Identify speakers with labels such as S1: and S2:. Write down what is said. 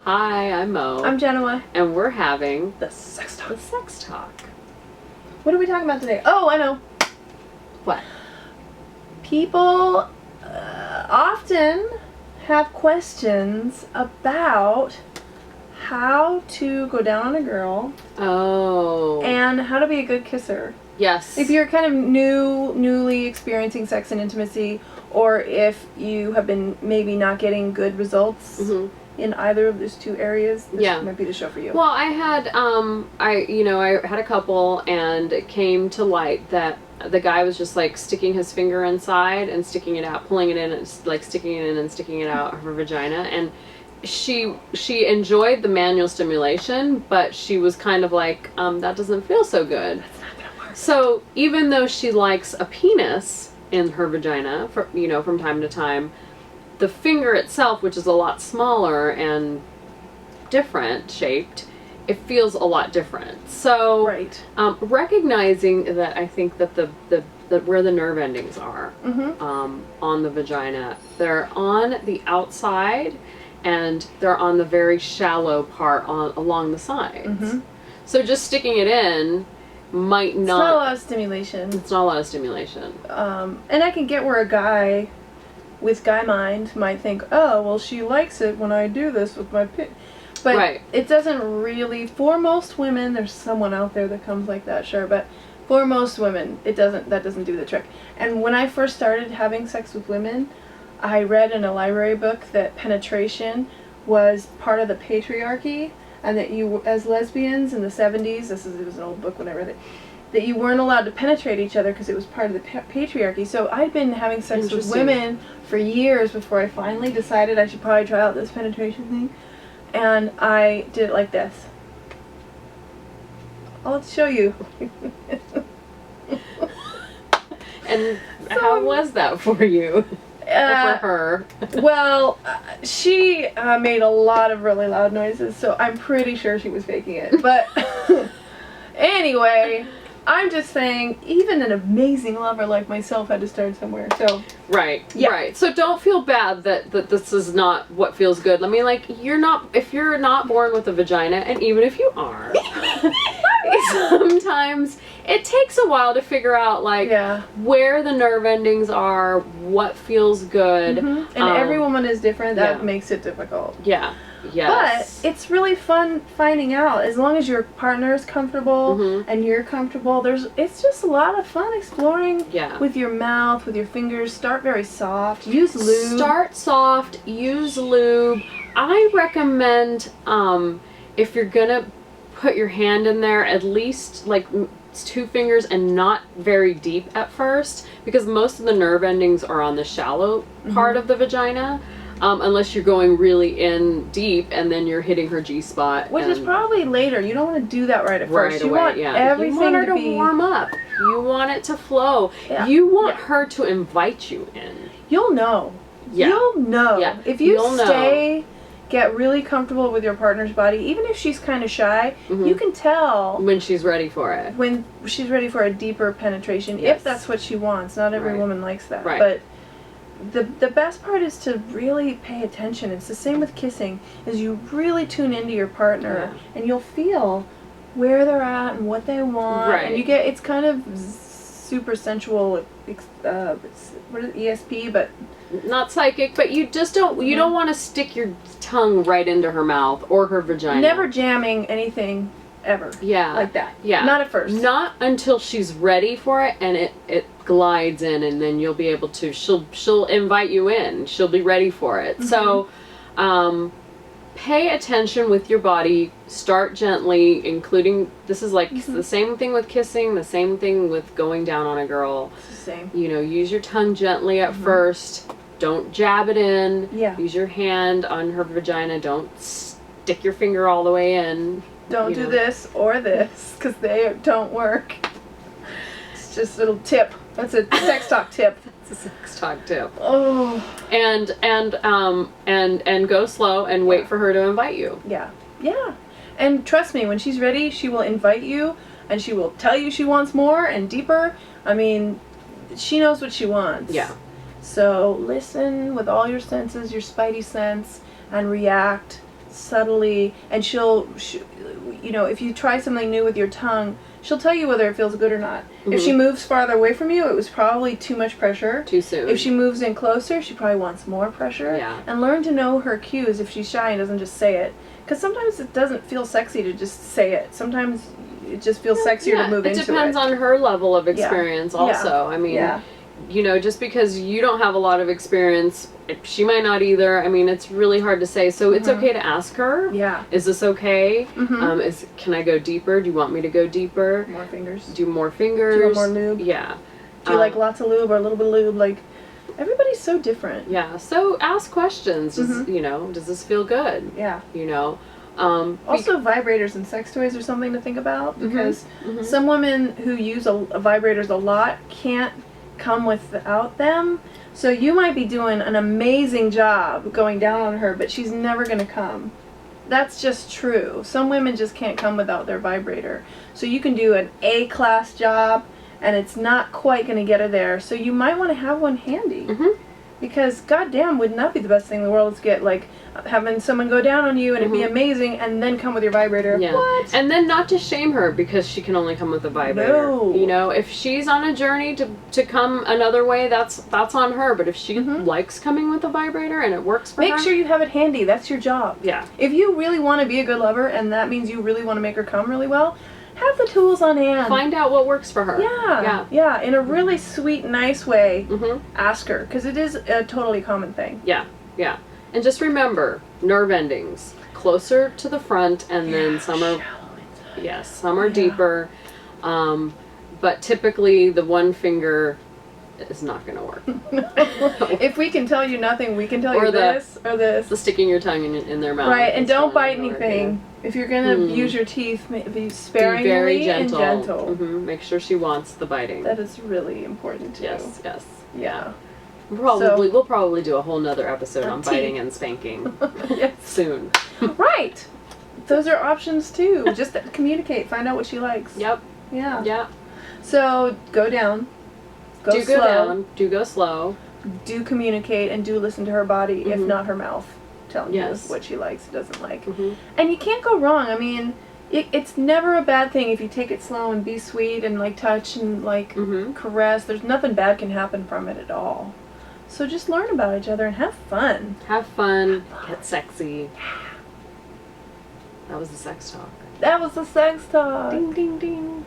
S1: Hi, I'm Mo.
S2: I'm Jenoa.
S1: And we're having
S2: The sex talk.
S1: the sex talk.
S2: What are we talking about today? Oh, I know.
S1: What?
S2: People often have questions about how to go down on a girl
S1: Oh.
S2: and how to be a good kisser.
S1: Yes.
S2: If you're kind of newly experiencing sex and intimacy, or if you have been maybe not getting good results in either of those two areas, this might be the show for you.
S1: Well, I had I had a couple, and it came to light that the guy was just like sticking his finger inside and sticking it out, pulling it in, and like sticking it in and sticking it out of her vagina, and she enjoyed the manual stimulation, but she was kind of like, that doesn't feel so good.
S2: That's not gonna work.
S1: So even though she likes a penis in her vagina, from time to time, the finger itself, which is a lot smaller and different shaped, it feels a lot different. So
S2: Right.
S1: Recognizing that, I think that the where the nerve endings are on the vagina, they're on the outside and they're on the very shallow part along the sides. So just sticking it in might
S2: It's not a lot of stimulation.
S1: It's not a lot of stimulation.
S2: And I can get where a guy with guy mind might think, oh, well, she likes it when I do this with my pit. But it doesn't really, for most women, there's someone out there that comes like that, sure, but for most women, that doesn't do the trick. And when I first started having sex with women, I read in a library book that penetration was part of the patriarchy, and that you, as lesbians in the 70s, it was an old book when I read it, that you weren't allowed to penetrate each other because it was part of the patriarchy. So I'd been having sex with women for years before I finally decided I should probably try out this penetration thing. And I did it like this. I'll show you.
S1: And how was that for you? Or for her?
S2: Well, she made a lot of really loud noises, so I'm pretty sure she was faking it. But anyway, I'm just saying, even an amazing lover like myself had to start somewhere. So
S1: right. So don't feel bad that this is not what feels good. I mean, like, if you're not born with a vagina, and even if you are, sometimes it takes a while to figure out, like, where the nerve endings are, what feels good.
S2: And every woman is different. That makes it difficult.
S1: Yeah. Yes.
S2: But it's really fun finding out. As long as your partner is comfortable and you're comfortable, it's just a lot of fun exploring with your mouth, with your fingers. Start very soft. Use lube.
S1: Start soft. Use lube. I recommend, if you're gonna put your hand in there, at least like 2 fingers and not very deep at first, because most of the nerve endings are on the shallow part of the vagina. Unless you're going really in deep and then you're hitting her G-spot.
S2: Which is probably later. You don't want to do that right at first. You want everything
S1: you want her to
S2: be
S1: warm up. You want it to flow. Yeah. You want her to invite you in.
S2: You'll know. Yeah. You'll know. Yeah. If you get really comfortable with your partner's body, even if she's kind of shy, you can tell
S1: when she's ready for it.
S2: When she's ready for a deeper penetration, if that's what she wants. Not every woman likes that.
S1: Right.
S2: But the best part is to really pay attention. It's the same with kissing, is you really tune into your partner and you'll feel where they're at and what they want. And you get, it's kind of super sensual, what is it, ESP, but
S1: not psychic, but you just don't, you don't want to stick your tongue right into her mouth or her vagina.
S2: Never jamming anything ever. Like that. Not at first.
S1: Not until she's ready for it and it glides in, and then you'll be able to, she'll invite you in. She'll be ready for it. So pay attention with your body. Start gently, including, this is like the same thing with kissing, the same thing with going down on a girl.
S2: It's the same.
S1: You know, use your tongue gently at first. Don't jab it in. Use your hand on her vagina. Don't stick your finger all the way in.
S2: Don't do this or this, because they don't work. It's just a little tip. That's a sex talk tip.
S1: It's a sex talk tip.
S2: Oh.
S1: And go slow and wait for her to invite you.
S2: Yeah. And trust me, when she's ready, she will invite you, and she will tell you she wants more and deeper. I mean, she knows what she wants.
S1: Yeah.
S2: So listen with all your senses, your spidey sense, and react subtly, and you know, if you try something new with your tongue, she'll tell you whether it feels good or not. If she moves farther away from you, it was probably too much pressure.
S1: Too soon.
S2: If she moves in closer, she probably wants more pressure.
S1: Yeah.
S2: And learn to know her cues if she's shy and doesn't just say it. Because sometimes it doesn't feel sexy to just say it. Sometimes it just feels sexier to move into it.
S1: It depends on her level of experience also. I mean, you know, just because you don't have a lot of experience, she might not either. I mean, it's really hard to say. So it's okay to ask her.
S2: Yeah.
S1: Is this okay? Can I go deeper? Do you want me to go deeper?
S2: More fingers.
S1: Do more fingers.
S2: Do you want more lube?
S1: Yeah.
S2: Do you like lots of lube or a little bit of lube? Like, everybody's so different.
S1: Yeah. So ask questions. Does, you know, does this feel good?
S2: Yeah.
S1: You know.
S2: Also, vibrators and sex toys are something to think about, because some women who use vibrators a lot can't come without them. So you might be doing an amazing job going down on her, but she's never going to come. That's just true. Some women just can't come without their vibrator. So you can do an A-class job, and it's not quite going to get her there. So you might want to have one handy. Because, goddamn, wouldn't that be the best thing in the world to get, like, having someone go down on you and it'd be amazing, and then come with your vibrator.
S1: Yeah.
S2: What?
S1: And then not to shame her because she can only come with a vibrator.
S2: No.
S1: You know, if she's on a journey to come another way, that's on her. But if she likes coming with a vibrator and it works for her.
S2: Make sure you have it handy. That's your job.
S1: Yeah.
S2: If you really want to be a good lover, and that means you really want to make her come really well, have the tools on hand.
S1: Find out what works for her.
S2: Yeah. In a really sweet, nice way, ask her, because it is a totally common thing.
S1: Yeah. And just remember, nerve endings closer to the front, and then some are deeper. But typically the one finger is not going to work.
S2: If we can tell you nothing, we can tell you this or this.
S1: The sticking your tongue in their mouth.
S2: Right, and don't bite anything. If you're going to use your teeth, be sparingly
S1: be very
S2: gentle. And gentle.
S1: Make sure she wants the biting.
S2: That is really important too.
S1: Yes.
S2: Yeah.
S1: We'll probably do a whole nother episode on biting and spanking soon.
S2: Right. Those are options too. Just communicate. Find out what she likes.
S1: Yep.
S2: Yeah. So go down. Go slow.
S1: Go down. Do go slow.
S2: Do communicate and do listen to her body, if not her mouth, telling you what she likes and doesn't like. And you can't go wrong. I mean, it's never a bad thing if you take it slow and be sweet and like touch and like caress. There's nothing bad can happen from it at all. So just learn about each other and have fun.
S1: Have fun. Get sexy. That was the sex talk.
S2: That was the sex talk.
S1: Ding, ding, ding.